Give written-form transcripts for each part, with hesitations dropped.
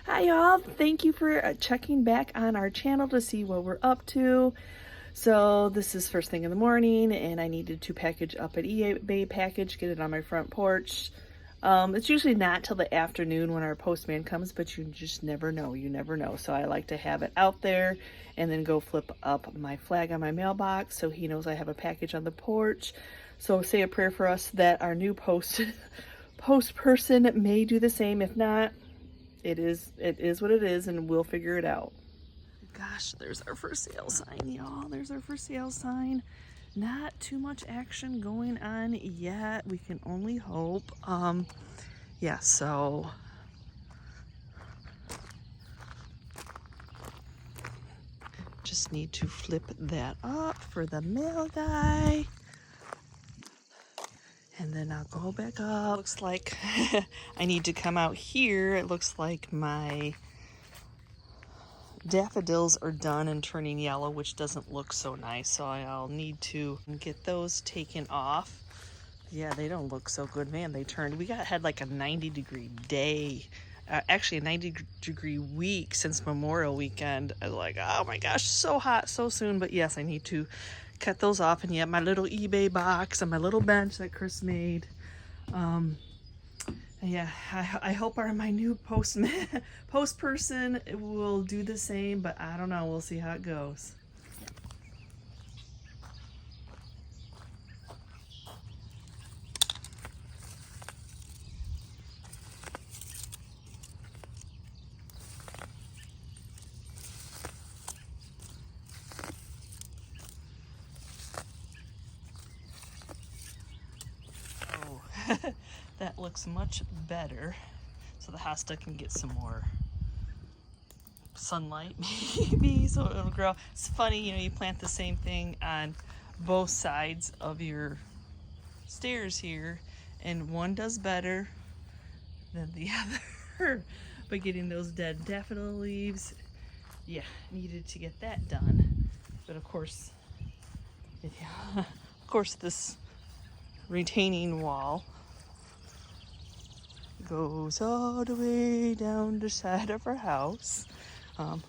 Hi y'all, thank you for checking back on our channel to see what we're up to. So this is first thing in the morning and I needed to package up an eBay package, get it on my front porch. It's usually not till the afternoon when our postman comes, but you just never know, So I like to have it out there and then go flip up my flag on my mailbox so he knows I have a package on the porch. So say a prayer for us that our new post person may do the same. If not, it is what it is, and we'll figure it out. Gosh, there's our for sale sign, y'all. There's our for sale sign. Not too much action going on yet. We can only hope. Yeah, so just need to flip that up for the mail guy. And then I'll go back up. Looks like I need to come out here. It looks like my daffodils are done and turning yellow, which doesn't look so nice. So I'll need to get those taken off. Yeah, they don't look so good. Man, they turned. We had like a 90-degree day. Actually, a 90-degree week since Memorial Weekend. I was like, oh my gosh, so hot so soon. But yes, I need to cut those off. And yeah, my little eBay box and my little bench that Chris made. Yeah, I hope my new post person will do the same, but I don't know. We'll see how it goes. That looks much better. So the hosta can get some more sunlight maybe, so it'll grow. It's funny, you plant the same thing on both sides of your stairs here, and one does better than the other. But getting those dead daffodil leaves, yeah, needed to get that done. But of course, this retaining wall goes all the way down the side of our house.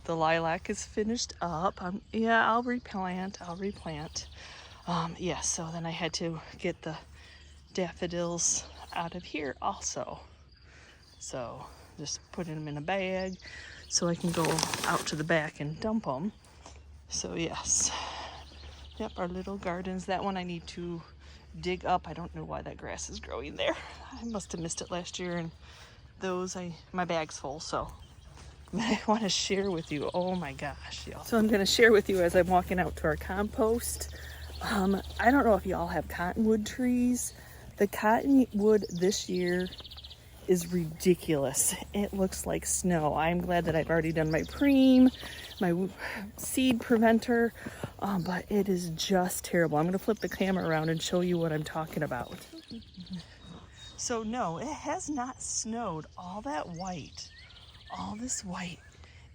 The lilac is finished up. Yeah, I'll replant. Yeah, so then I had to get the daffodils out of here also. So just put them in a bag so I can go out to the back and dump them. So yes, yep, our little gardens. That one I need to dig up. I don't know why that grass is growing there. I must have missed it last year, and my bag's full, so I want to share with you. Oh my gosh, y'all. So I'm going to share with you as I'm walking out to our compost. I don't know if y'all have cottonwood trees. The cottonwood this year is ridiculous. It looks like snow. I'm glad that I've already done my my seed preventer, but it is just terrible. I'm going to flip the camera around and show you what I'm talking about. So no, it has not snowed. All this white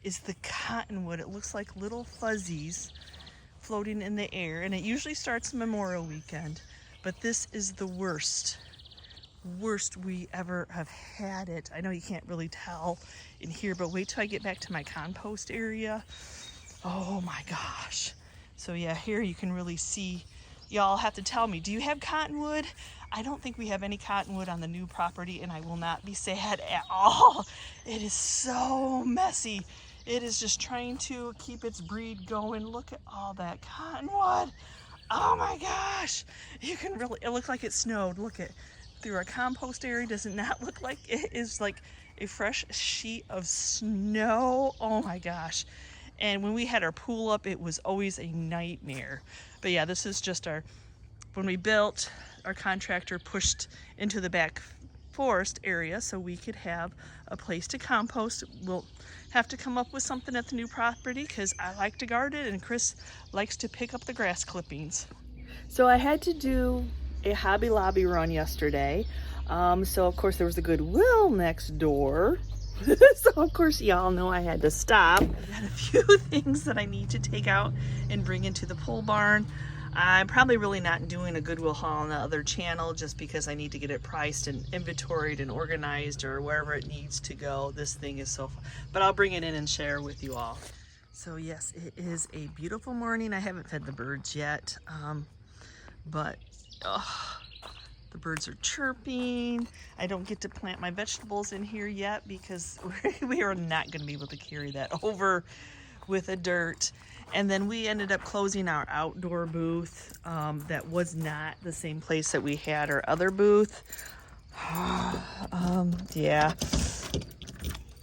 is the cottonwood. It looks like little fuzzies floating in the air, and it usually starts Memorial Weekend, but this is the worst we ever have had it. I know you can't really tell in here, but wait till I get back to my compost area. Oh my gosh. So yeah, here you can really see. Y'all have to tell me, do you have cottonwood? I don't think we have any cottonwood on the new property, and I will not be sad at all. It is so messy. It is just trying to keep its breed going. Look at all that cottonwood. Oh my gosh. You can really, it looks like it snowed. Look at through our compost area. Does it not look like it is like a fresh sheet of snow? Oh my gosh. And when we had our pool up, it was always a nightmare. But yeah, this is just when we built, our contractor pushed into the back forest area so we could have a place to compost. We'll have to come up with something at the new property because I like to garden and Chris likes to pick up the grass clippings. So I had to do a Hobby Lobby run yesterday. So of course there was a Goodwill next door. So of course y'all know I had to stop. I got a few things that I need to take out and bring into the pole barn. I'm probably really not doing a Goodwill haul on the other channel just because I need to get it priced and inventoried and organized or wherever it needs to go. This thing is so fun. But I'll bring it in and share with you all. So yes, it is a beautiful morning. I haven't fed the birds yet, but the birds are chirping. I don't get to plant my vegetables in here yet because we are not going to be able to carry that over with the dirt. And then we ended up closing our outdoor booth. That was not the same place that we had our other booth. Yeah,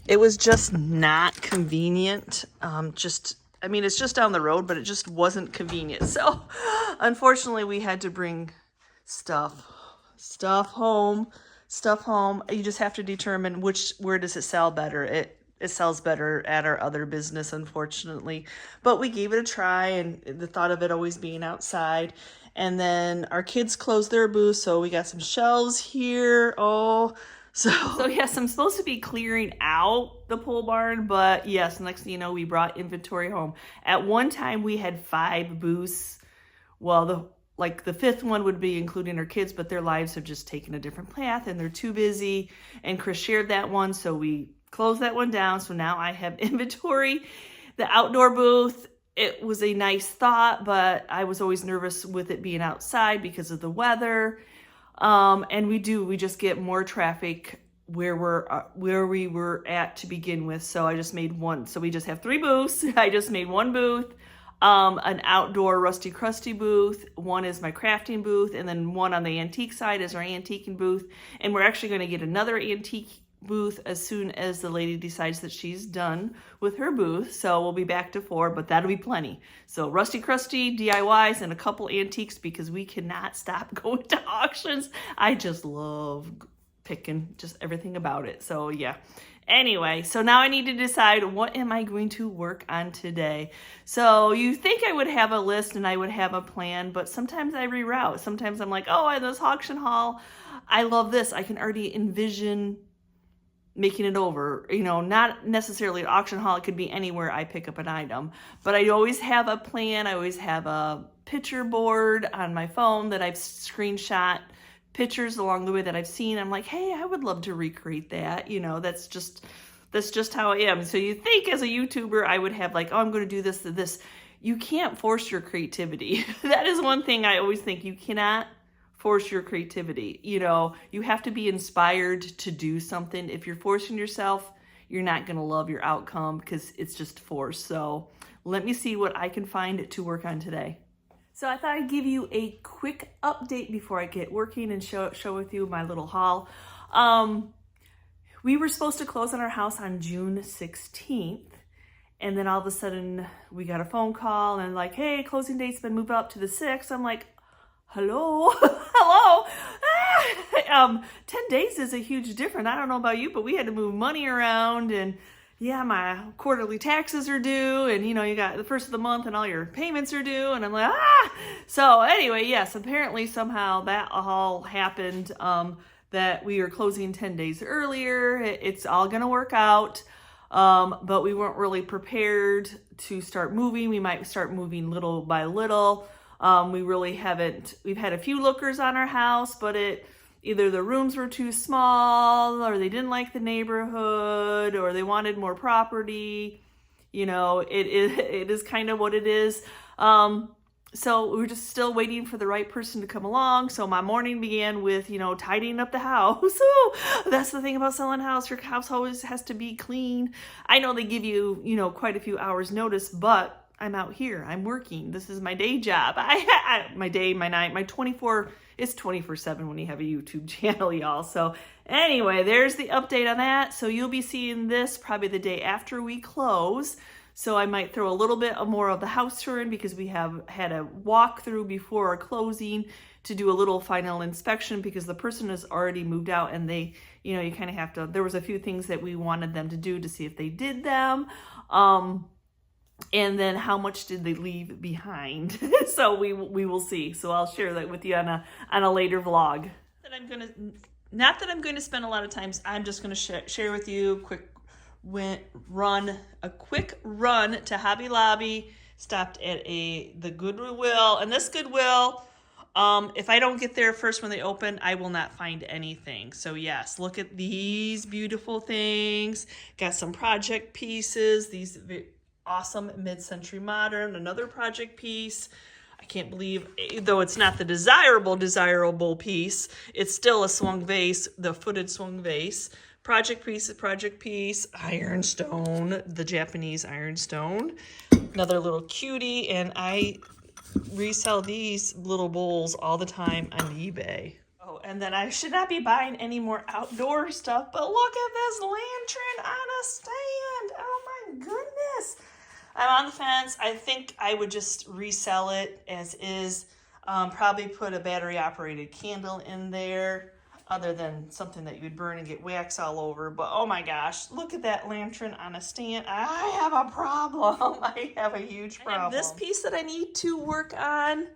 it was just not convenient. I mean, it's just down the road, but it just wasn't convenient. So unfortunately we had to bring stuff home. You just have to determine where does it sell better. It sells better at our other business, unfortunately. But we gave it a try, and the thought of it always being outside. And then our kids closed their booth, so we got some shelves here. So yes, I'm supposed to be clearing out the pole barn, but yes, next thing you know, we brought inventory home. At one time, we had 5 booths. Well, the 5th one would be including our kids, but their lives have just taken a different path, and they're too busy. And Chris shared that one, so we close that one down. So now I have inventory. The outdoor booth, it was a nice thought, but I was always nervous with it being outside because of the weather. And we just get more traffic where we were at to begin with. So I just made one. So we just have 3 booths. I just made 1 booth, an outdoor rusty crusty booth. One is my crafting booth, and then one on the antique side is our antiquing booth. And we're actually going to get another antique booth as soon as the lady decides that she's done with her booth. So we'll be back to 4, but that'll be plenty. So rusty crusty DIYs and a couple antiques because we cannot stop going to auctions. I just love picking just everything about it. So yeah. Anyway, so now I need to decide what am I going to work on today. So you think I would have a list and I would have a plan, but sometimes I reroute. Sometimes I'm like, oh, this auction haul, I love this. I can already envision making it over, not necessarily an auction haul. It could be anywhere I pick up an item, but I always have a plan. I always have a picture board on my phone that I've screenshot pictures along the way that I've seen. I'm like, hey, I would love to recreate that. That's just how I am. So you think as a YouTuber, I would have like, oh, I'm going to do this. You can't force your creativity. That is one thing I always think. You cannot force your creativity. You have to be inspired to do something. If you're forcing yourself, you're not going to love your outcome because it's just forced. So let me see what I can find to work on today. So I thought I'd give you a quick update before I get working and share with you my little haul. We were supposed to close on our house on June 16th. And then all of a sudden we got a phone call and like, hey, closing date's been moved up to the 6th. I'm like, hello. 10 days is a huge difference. I don't know about you, but we had to move money around, and yeah, my quarterly taxes are due, and you got the first of the month and all your payments are due, and I'm like, So anyway, yes, apparently somehow that all happened, that we are closing 10 days earlier. It's all gonna work out. But we weren't really prepared to start moving. We might start moving little by little. We really haven't. We've had a few lookers on our house, but either the rooms were too small, or they didn't like the neighborhood, or they wanted more property. It is kind of what it is. So we're just still waiting for the right person to come along. So my morning began with, tidying up the house. So that's the thing about selling a house. Your house always has to be clean. I know they give you, quite a few hours notice, but I'm out here. I'm working. This is my day job. My day, my night, my 24, it's 24/7 when you have a YouTube channel, y'all. So anyway, there's the update on that. So you'll be seeing this probably the day after we close. So I might throw a little bit more of the house tour in because we have had a walkthrough before our closing to do a little final inspection because the person has already moved out, and they, you kind of have to, there was a few things that we wanted them to do to see if they did them. And then how much did they leave behind? So we will see. So I'll share that with you on a later vlog. Not that I'm going to spend a lot of time. I'm just going to share with you a quick run to Hobby Lobby, stopped at the Goodwill, and this Goodwill, if I don't get there first when they open, I will not find anything. So yes, look at these beautiful things. Got some project pieces. These awesome mid-century modern, another project piece. I can't believe, though it's not the desirable piece, it's still a swung vase, the footed swung vase. Project piece, ironstone, the Japanese ironstone. Another little cutie, and I resell these little bowls all the time on eBay. Oh, and then I should not be buying any more outdoor stuff, but look at this lantern on a stand. Oh my goodness. I'm on the fence. I think I would just resell it as is. Probably put a battery operated candle in there, other than something that you would burn and get wax all over. But oh my gosh, look at that lantern on a stand. I have a problem. I have a huge problem. I have this piece that I need to work on.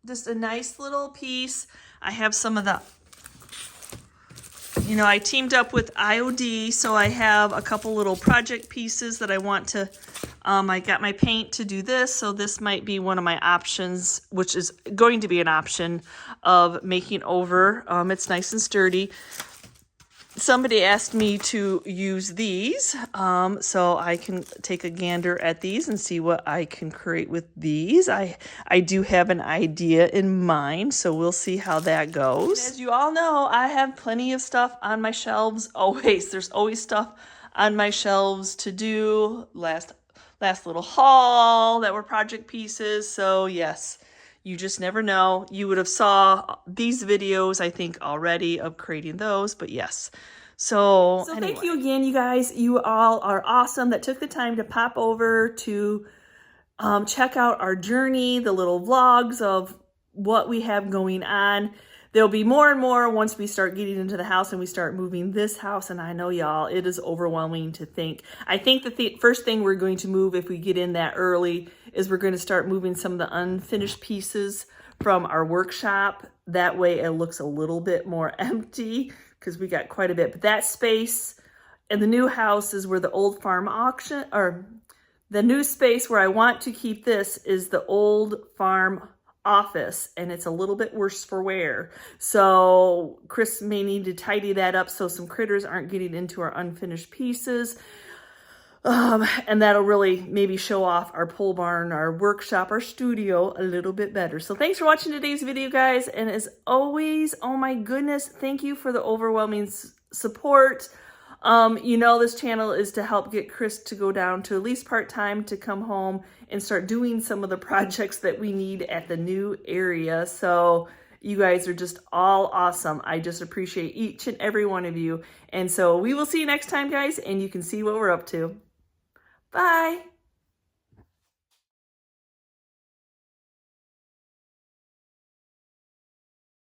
Just a nice little piece. I have some of the, I teamed up with IOD, so I have a couple little project pieces that I want to, I got my paint to do this, so this might be one of my options, which is going to be an option of making over. It's nice and sturdy. Somebody asked me to use these, so I can take a gander at these and see what I can create with these. I do have an idea in mind, so we'll see how that goes. As you all know, I have plenty of stuff on my shelves. Always, there's always stuff on my shelves to do. Last little haul that were project pieces. So yes, you just never know. You would have saw these videos, I think, already of creating those, but yes. So anyway. Thank you again, you guys. You all are awesome that took the time to pop over to check out our journey, the little vlogs of what we have going on. There'll be more and more once we start getting into the house and we start moving this house. And I know, y'all, it is overwhelming to think. I think the first thing we're going to move if we get in that early is we're going to start moving some of the unfinished pieces from our workshop. That way it looks a little bit more empty because we got quite a bit. But that space in the new house is where the old farm auction, or the new space where I want to keep this is the old farm office, and it's a little bit worse for wear. So Chris may need to tidy that up so some critters aren't getting into our unfinished pieces. And that'll really maybe show off our pole barn, our workshop, our studio a little bit better. So thanks for watching today's video, guys. And as always, oh my goodness, thank you for the overwhelming support. This channel is to help get Chris to go down to at least part-time to come home and start doing some of the projects that we need at the new area. So you guys are just all awesome. I just appreciate each and every one of you. And so we will see you next time, guys, and you can see what we're up to. Bye.